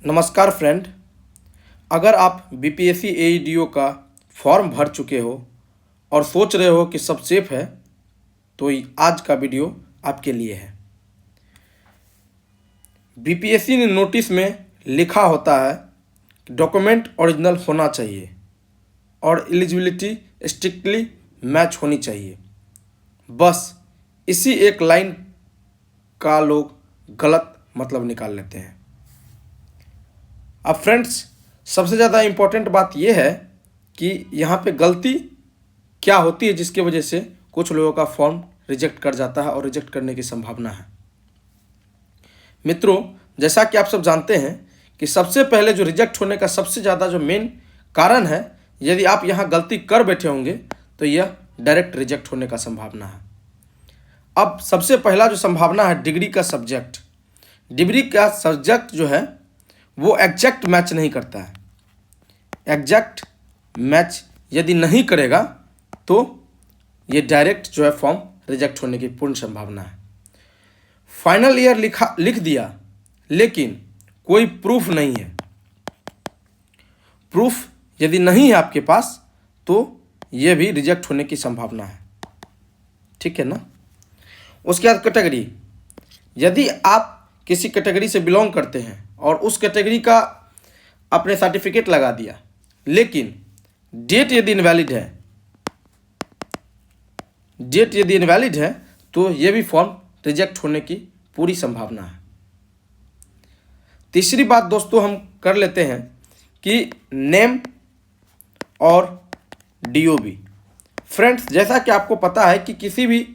नमस्कार फ्रेंड, अगर आप बीपीएससी एईडीओ का फॉर्म भर चुके हो और सोच रहे हो कि सब सेफ है तो आज का वीडियो आपके लिए है। बीपीएससी ने नोटिस में लिखा होता है कि डॉक्यूमेंट ओरिजिनल होना चाहिए और एलिजिबिलिटी स्ट्रिक्टली मैच होनी चाहिए। बस इसी एक लाइन का लोग गलत मतलब निकाल लेते हैं। अब फ्रेंड्स, सबसे ज़्यादा इम्पोर्टेंट बात यह है कि यहाँ पे गलती क्या होती है जिसकी वजह से कुछ लोगों का फॉर्म रिजेक्ट कर जाता है और रिजेक्ट करने की संभावना है। मित्रों, जैसा कि आप सब जानते हैं कि सबसे पहले जो रिजेक्ट होने का सबसे ज़्यादा जो मेन कारण है, यदि आप यहाँ गलती कर बैठे होंगे तो यह डायरेक्ट रिजेक्ट होने का संभावना है। अब सबसे पहला जो संभावना है डिग्री का सब्जेक्ट। डिग्री का सब्जेक्ट जो है वो एग्जैक्ट मैच नहीं करता है। एग्जैक्ट मैच यदि नहीं करेगा तो ये डायरेक्ट जो है फॉर्म रिजेक्ट होने की पूर्ण संभावना है। फाइनल ईयर लिख दिया लेकिन कोई प्रूफ नहीं है। प्रूफ यदि नहीं है आपके पास तो ये भी रिजेक्ट होने की संभावना है। ठीक है ना। उसके बाद कैटेगरी। यदि आप किसी कैटेगरी से बिलोंग करते हैं और उस कैटेगरी का आपने सर्टिफिकेट लगा दिया लेकिन डेट यदि इनवैलिड है तो ये भी फॉर्म रिजेक्ट होने की पूरी संभावना है। तीसरी बात दोस्तों हम कर लेते हैं कि नेम और डीओबी। फ्रेंड्स, जैसा कि आपको पता है कि किसी भी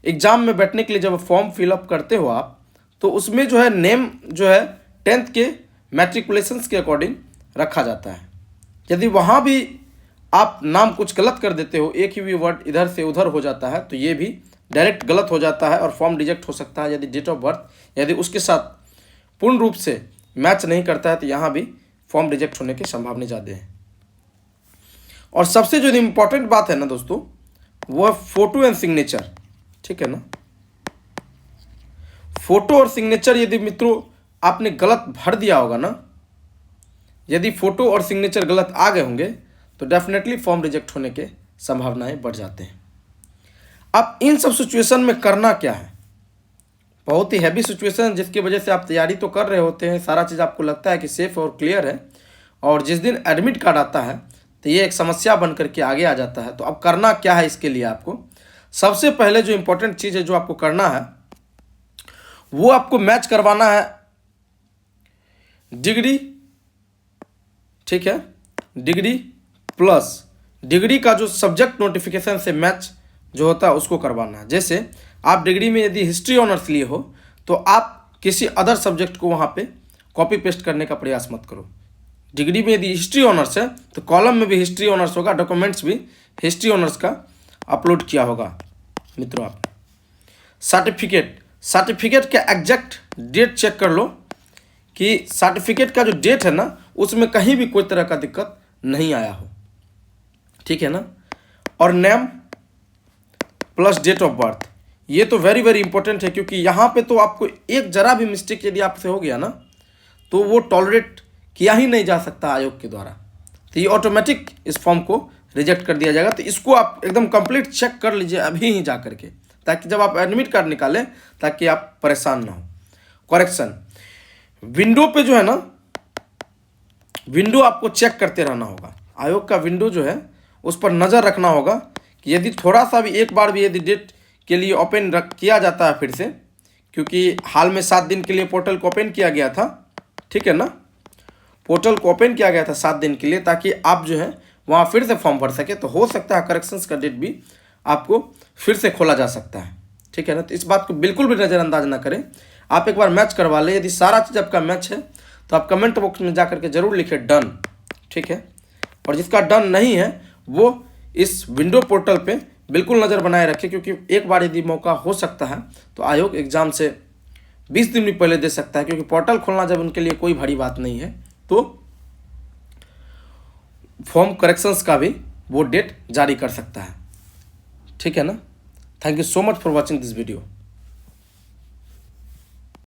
एग्ज़ाम में बैठने के लिए जब फॉर्म फिलअप करते हो आप तो उसमें जो है नेम जो है 10th के मैट्रिकुलेशंस के अकॉर्डिंग रखा जाता है। यदि वहाँ भी आप नाम कुछ गलत कर देते हो, एक ही भी वर्ड इधर से उधर हो जाता है तो ये भी डायरेक्ट गलत हो जाता है और फॉर्म रिजेक्ट हो सकता है। यदि डेट ऑफ बर्थ यदि उसके साथ पूर्ण रूप से मैच नहीं करता है तो यहाँ भी फॉर्म रिजेक्ट होने की संभावना ज़्यादा है। और सबसे जो इम्पोर्टेंट बात है ना दोस्तों, वो है फोटो एंड सिग्नेचर। ठीक है ना। फोटो और सिग्नेचर यदि मित्रों आपने गलत भर दिया होगा ना, यदि फोटो और सिग्नेचर गलत आ गए होंगे तो डेफिनेटली फॉर्म रिजेक्ट होने के संभावनाएं बढ़ जाते हैं। अब इन सब सिचुएशन में करना क्या है? बहुत ही हैवी सिचुएशन जिसकी वजह से आप तैयारी तो कर रहे होते हैं, सारा चीज़ आपको लगता है कि सेफ और क्लियर है, और जिस दिन एडमिट कार्ड आता है तो ये एक समस्या बन करके आगे आ जाता है। तो अब करना क्या है इसके लिए आपको सबसे पहले जो इम्पोर्टेंट चीज़ है जो आपको करना है वो आपको मैच करवाना है डिग्री। ठीक है, डिग्री प्लस डिग्री का जो सब्जेक्ट नोटिफिकेशन से मैच जो होता है उसको करवाना है। जैसे आप डिग्री में यदि हिस्ट्री ऑनर्स लिए हो तो आप किसी अदर सब्जेक्ट को वहाँ पे कॉपी पेस्ट करने का प्रयास मत करो। डिग्री में यदि हिस्ट्री ऑनर्स है तो कॉलम में भी हिस्ट्री ऑनर्स होगा, डॉक्यूमेंट्स भी हिस्ट्री ऑनर्स का अपलोड किया होगा। मित्रों, आप सर्टिफिकेट का एग्जैक्ट डेट चेक कर लो कि सर्टिफिकेट का जो डेट है ना उसमें कहीं भी कोई तरह का दिक्कत नहीं आया हो। ठीक है ना। और name plus date of birth, ये तो वेरी वेरी इंपॉर्टेंट है क्योंकि यहाँ पे तो आपको एक जरा भी मिस्टेक यदि आपसे हो गया ना तो वो टॉलरेट किया ही नहीं जा सकता आयोग के द्वारा, तो ये ऑटोमेटिक इस फॉर्म को रिजेक्ट कर दिया जाएगा। तो इसको आप एकदम कंप्लीट चेक कर लीजिए अभी ही जा करके, ताकि जब आप एडमिट कार्ड निकालें ताकि आप परेशान ना हो। करेक्शन विंडो पे जो है ना, विंडो आपको चेक करते रहना होगा। आयोग का विंडो जो है उस पर नज़र रखना होगा कि यदि थोड़ा सा भी एक बार भी यदि डेट के लिए ओपन किया जाता है फिर से, क्योंकि हाल में 7 दिन के लिए पोर्टल को ओपन किया गया था। ठीक है ना, पोर्टल को ओपन किया गया था 7 दिन के लिए ताकि आप जो है वहाँ फिर से फॉर्म भर सके। तो हो सकता है करेक्शंस का डेट भी आपको फिर से खोला जा सकता है। ठीक है ना। तो इस बात को बिल्कुल भी नज़रअंदाज ना करें, आप एक बार मैच करवा लें। यदि सारा चीज़ आपका मैच है तो आप कमेंट बॉक्स में जा करके जरूर लिखें डन। ठीक है। और जिसका डन नहीं है वो इस विंडो पोर्टल पे बिल्कुल नज़र बनाए रखें, क्योंकि एक बार यदि मौका हो सकता है तो आयोग एग्ज़ाम से 20 दिन भी पहले दे सकता है, क्योंकि पोर्टल खोलना जब उनके लिए कोई बड़ी बात नहीं है तो फॉर्म करेक्शंस का भी वो डेट जारी कर सकता है। ठीक है ना। Thank you so much for watching this video.